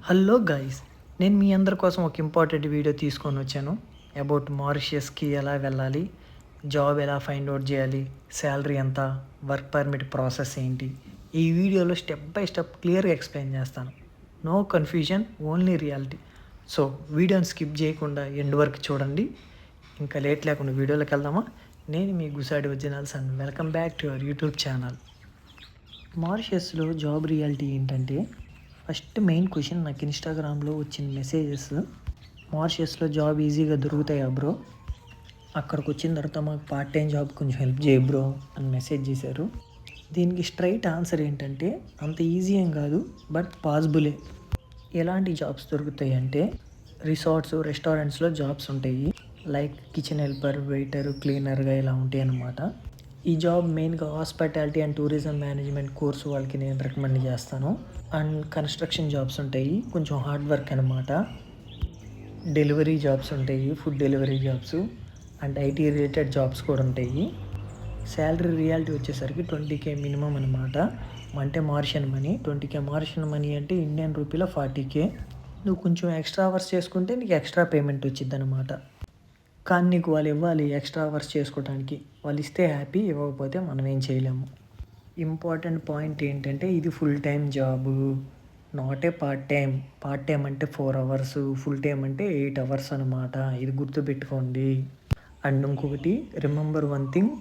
Hello guys, నేను మీ అందరి కోసం ఒక ఇంపార్టెంట్ వీడియో తీసుకొని వచ్చాను. అబౌట్ మారిషియస్కి ఎలా వెళ్ళాలి, జాబ్ ఎలా ఫైండ్ అవుట్ చేయాలి, శాలరీ ఎంత, వర్క్ పర్మిట్ ప్రాసెస్ ఏంటి. ఈ వీడియోలో స్టెప్ బై స్టెప్ క్లియర్గా ఎక్స్ప్లెయిన్ చేస్తాను. No confusion, only reality. So వీడియోని స్కిప్ చేయకుండా ఎండ్ వరకు చూడండి. ఇంకా లేట్ లేకుండా వీడియోలోకి వెళ్దామా. నేను మీ Gusadi originals and welcome back to our YouTube channel. మారిషియస్లో జాబ్ రియాలిటీ ఏంటంటే, ఫస్ట్ మెయిన్ క్వశ్చన్ నాకు ఇన్స్టాగ్రామ్లో వచ్చిన మెసేజెస్, మారిషియస్లో జాబ్ ఈజీగా దొరుకుతాయా బ్రో, అక్కడికి వచ్చిన తర్వాత మాకు పార్ట్ టైం జాబ్ కొంచెం హెల్ప్ చేయ బ్రో అని మెసేజ్ చేశారు. దీనికి స్ట్రైట్ ఆన్సర్ ఏంటంటే, అంత ఈజీ ఏం కాదు, బట్ పాసిబులే. ఎలాంటి జాబ్స్ దొరుకుతాయి అంటే, రిసార్ట్స్, రెస్టారెంట్స్లో జాబ్స్ ఉంటాయి. లైక్ కిచెన్ హెల్పర్, వెయిటర్, క్లీనర్గా ఇలా ఉంటాయి అన్నమాట. ఈ జాబ్ మెయిన్గా hospitality and tourism management course వాళ్ళకి నేను రికమెండ్ చేస్తాను. అండ్ కన్స్ట్రక్షన్ జాబ్స్ ఉంటాయి, కొంచెం హార్డ్ వర్క్ అనమాట. డెలివరీ జాబ్స్ ఉంటాయి, food delivery jobs and IT related jobs కూడా ఉంటాయి. శాలరీ రియాలిటీ వచ్చేసరికి 20K మినిమం అనమాట. అంటే మారిషియన్ మనీ 20K. మారిషియన్ మనీ అంటే ఇండియన్ రూపీలో 40K. నువ్వు కొంచెం ఎక్స్ట్రా అవర్స్ చేసుకుంటే నీకు ఎక్స్ట్రా పేమెంట్ వచ్చింది అనమాట. కానీ నీకు వాళ్ళు ఇవ్వాలి ఎక్స్ట్రా అవర్స్ చేసుకోవడానికి. వాళ్ళు ఇస్తే హ్యాపీ, ఇవ్వకపోతే మనం ఏం చేయలేము. ఇంపార్టెంట్ పాయింట్ ఏంటంటే, ఇది full time job, not a part time. Part time అంటే 4 అవర్స్, ఫుల్ టైం అంటే 8 అవర్స్ అనమాట. ఇది గుర్తుపెట్టుకోండి. అండ్ ఇంకొకటి, remember one thing,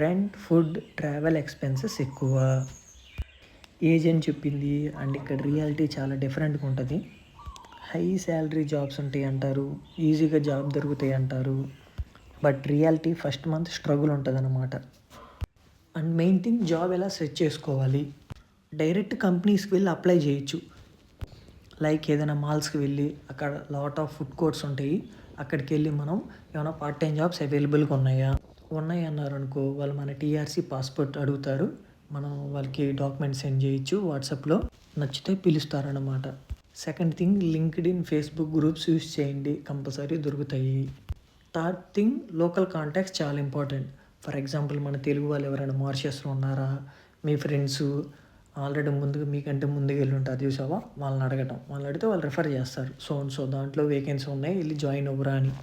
rent, food, travel expenses ఎక్కువ. ఏజెంట్ చెప్పింది అండ్ ఇక్కడ రియాలిటీ చాలా డిఫరెంట్గా ఉంటుంది. హై శాలరీ జాబ్స్ ఉంటాయి అంటారు, ఈజీగా జాబ్ దొరుకుతాయి అంటారు, but reality first month struggle ఉంటుంది అన్నమాట. అండ్ మెయిన్ థింగ్, జాబ్ ఎలా సెట్ చేసుకోవాలి. డైరెక్ట్ కంపెనీస్కి వెళ్ళి అప్లై చేయొచ్చు. లైక్ ఏదైనా మాల్స్కి వెళ్ళి అక్కడ లాట్ ఆఫ్ ఫుడ్ కోర్ట్స్ ఉంటాయి, అక్కడికి వెళ్ళి మనం ఏమైనా పార్ట్ టైం జాబ్స్ అవైలబుల్గా ఉన్నాయి అన్నారు అనుకో, వాళ్ళు మన టీఆర్సీ, పాస్పోర్ట్ అడుగుతారు. మనం వాళ్ళకి డాక్యుమెంట్స్ సెండ్ చేయొచ్చు వాట్సాప్లో, నచ్చితే పిలుస్తారన్నమాట. Second thing, LinkedIn, Facebook groups use చేయండి, కంపల్సరీ దొరుకుతాయి. థర్డ్ థింగ్, లోకల్ కాంటాక్ట్స్ చాలా ఇంపార్టెంట్. ఫర్ ఎగ్జాంపుల్, మన తెలుగు వాళ్ళు ఎవరైనా మారిషియస్లో ఉన్నారా, మీ ఫ్రెండ్స్ ఆల్రెడీ మీకంటే ముందుకు వెళ్ళి ఉంటారు చూసావా, వాళ్ళని అడగటం. వాళ్ళు అడిగితే వాళ్ళు రిఫర్ చేస్తారు. సో దాంట్లో వేకెన్సీ ఉన్నాయి, వెళ్ళి జాయిన్ అవ్వరా అని.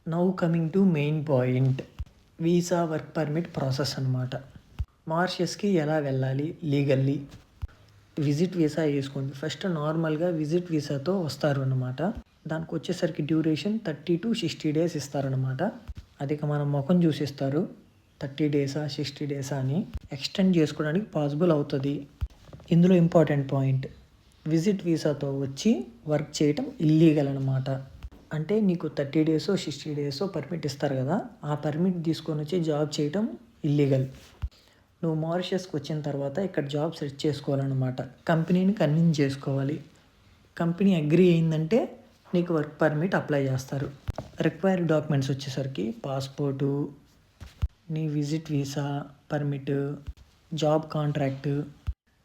Now coming to main point, visa, work permit process అనమాట. మారిషియస్కి ఎలా వెళ్ళాలి లీగల్లీ. విజిట్ వీసా వేసుకోండి. ఫస్ట్ నార్మల్గా విజిట్ వీసాతో వస్తారు అన్నమాట. దానికి వచ్చేసరికి డ్యూరేషన్ 30 to 60 days ఇస్తారనమాట. అది మన ముఖం చూసిస్తారు, 30 days 60 days అని. ఎక్స్టెండ్ చేసుకోవడానికి పాసిబుల్ అవుతుంది. ఇందులో ఇంపార్టెంట్ పాయింట్, విజిట్ వీసాతో వచ్చి వర్క్ చేయటం ఇల్లీగల్ అనమాట. అంటే నీకు 30 days 60 days పర్మిట్ ఇస్తారు కదా, ఆ పర్మిట్ తీసుకొని వచ్చి జాబ్ చేయటం ఇల్లీగల్. నువ్వు మారిషియస్కి వచ్చిన తర్వాత ఇక్కడ జాబ్ సెట్ చేసుకోవాలన్నమాట. కంపెనీని కన్విన్స్ చేసుకోవాలి. కంపెనీ అగ్రీ అయిందంటే నీకు వర్క్ పర్మిట్ అప్లై చేస్తారు. రిక్వైర్డ్ డాక్యుమెంట్స్ వచ్చేసరికి పాస్పోర్టు, నీ visit visa, permit, job contract,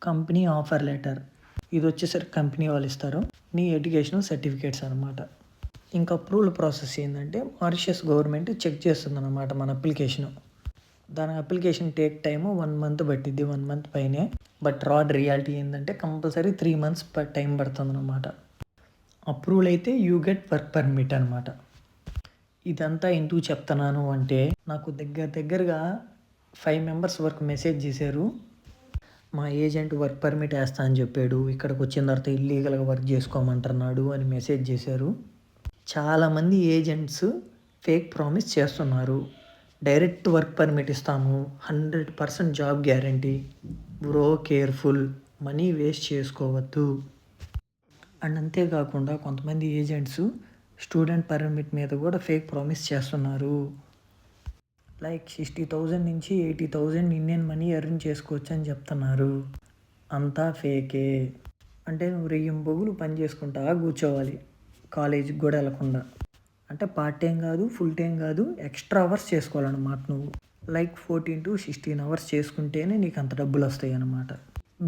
company offer letter. ఇది వచ్చేసరికి కంపెనీ వాళ్ళు ఇస్తారు. నీ ఎడ్యుకేషనల్ సర్టిఫికేట్స్ అనమాట. ఇంకా అప్రూవల్ ప్రాసెస్ ఏంటంటే, మారిషియస్ గవర్నమెంట్ చెక్ చేస్తుంది అనమాట మన అప్లికేషను. దాని అప్లికేషన్ టేక్ టైము 1 month పట్టిద్ది, 1 month పైనే. బట్ రాడ్ రియాలిటీ ఏంటంటే కంపల్సరీ 3 months టైం పడుతుంది అనమాట. అప్రూవల్ అయితే యూ గెట్ వర్క్ పర్మిట్ అనమాట. ఇదంతా ఎందుకు చెప్తున్నాను అంటే, నాకు దగ్గరగా 5 members వరకు మెసేజ్ చేశారు. మా ఏజెంట్ వర్క్ పర్మిట్ వేస్తా అని చెప్పాడు, ఇక్కడికి వచ్చిన తర్వాత ఇల్లీగల్గా వర్క్ చేసుకోమంటున్నాడు అని మెసేజ్ చేశారు. చాలామంది ఏజెంట్స్ ఫేక్ ప్రామిస్ చేస్తున్నారు. డైరెక్ట్ వర్క్ పర్మిట్ ఇస్తాము, 100% job guarantee. Bro careful, money waste చేసుకోవద్దు. అండ్ అంతేకాకుండా కొంతమంది ఏజెంట్స్ స్టూడెంట్ పర్మిట్ మీద కూడా ఫేక్ ప్రామిస్ చేస్తున్నారు. లైక్ 60,000 నుంచి 80,000 ఇండియన్ మనీ ఎర్న్ చేసుకోవచ్చు అని చెప్తున్నారు. అంతా ఫేకే. అంటే నువ్వు 1000 బొగులు పని చేసుకుంటా కూర్చోవాలి, కాలేజీకి కూడా వెళ్ళకుండా. అంటే పార్ట్ టైం కాదు, ఫుల్ టైం కాదు, ఎక్స్ట్రా అవర్స్ చేసుకోవాలన్నమాట నువ్వు. లైక్ 14 to 16 hours చేసుకుంటేనే నీకు అంత డబ్బులు వస్తాయి అన్నమాట.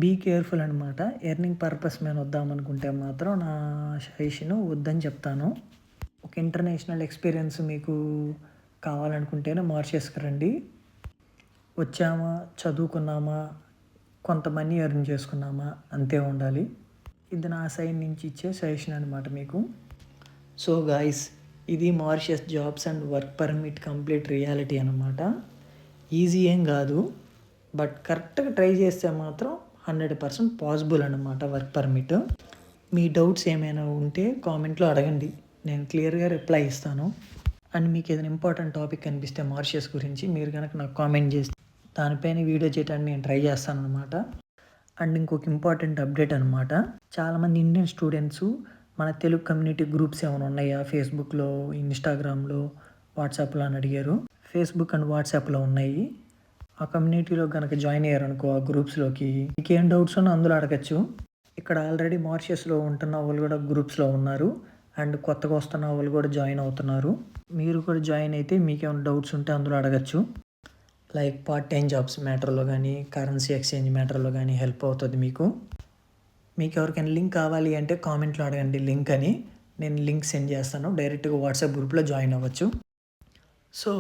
బీ కేర్ఫుల్ అనమాట. ఎర్నింగ్ పర్పస్ మీద వద్దామనుకుంటే మాత్రం నా సజెషన్ వద్దని చెప్తాను. ఒక ఇంటర్నేషనల్ ఎక్స్పీరియన్స్ మీకు కావాలనుకుంటేనే మారిషియస్కి రండి. వచ్చామా, చదువుకున్నామా, కొంత మనీ ఎర్న్ చేసుకున్నామా, అంతే ఉండాలి. ఇది నా సైడ్ నుంచి ఇచ్చే సజెషన్ అనమాట మీకు. సో గాయ్స్, ఇది Mauritius jobs and work permit complete reality అనమాట. ఈజీ ఏం కాదు, బట్ కరెక్ట్గా ట్రై చేస్తే మాత్రం 100% పాసిబుల్ అనమాట వర్క్ పర్మిట్. మీ డౌట్స్ ఏమైనా ఉంటే కామెంట్లో అడగండి, నేను క్లియర్గా రిప్లై ఇస్తాను. అండ్ మీకు ఏదైనా ఇంపార్టెంట్ టాపిక్ అనిపిస్తే మారిషస్ గురించి మీరు కనుక నాకు కామెంట్ చేస్తే దానిపైన వీడియో చేయడానికి నేను ట్రై చేస్తాను అనమాట. అండ్ ఇంకొక ఇంపార్టెంట్ అప్డేట్ అనమాట, చాలామంది ఇండియన్ స్టూడెంట్స్ మన తెలుగు కమ్యూనిటీ గ్రూప్స్ ఏమైనా ఉన్నాయా ఫేస్బుక్లో, ఇన్స్టాగ్రామ్లో, వాట్సాప్లో అని అడిగారు. ఫేస్బుక్ అండ్ వాట్సాప్లో ఉన్నాయి. ఆ కమ్యూనిటీలో కనుక జాయిన్ అయ్యారు అనుకో, ఆ గ్రూప్స్లోకి మీకు ఏం డౌట్స్ ఉన్నా అందులో అడగచ్చు. ఇక్కడ ఆల్రెడీ మారిషస్లో ఉంటున్న వాళ్ళు కూడా గ్రూప్స్లో ఉన్నారు, అండ్ కొత్తగా వస్తున్న వాళ్ళు కూడా జాయిన్ అవుతున్నారు. మీరు కూడా జాయిన్ అయితే మీకు ఏమైనా డౌట్స్ ఉంటే అందులో అడగచ్చు. లైక్ పార్ట్ టైం జాబ్స్ మ్యాటర్లో కానీ, కరెన్సీ ఎక్స్చేంజ్ మ్యాటర్లో కానీ హెల్ప్ అవుతుంది మీకు. మీకు ఎవరికైనా లింక్ కావాలి అంటే కామెంట్లో అడగండి లింక్ అని, నేను లింక్ సెండ్ చేస్తాను, డైరెక్ట్గా వాట్సాప్ గ్రూప్లో జాయిన్ అవ్వచ్చు. సో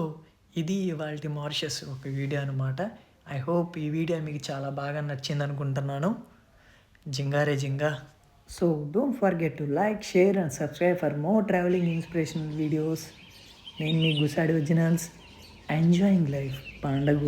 ఇది ఇవాళ మారిషస్ ఒక వీడియో అనమాట. ఐ హోప్ ఈ వీడియో మీకు చాలా బాగా నచ్చింది అనుకుంటున్నాను. జింగారే జింగా. So don't forget to like, share and subscribe for more travelling inspirational videos. నేను మీ గుసాడి ఒరిజినల్స్, ఎంజాయింగ్ లైఫ్, పండగ.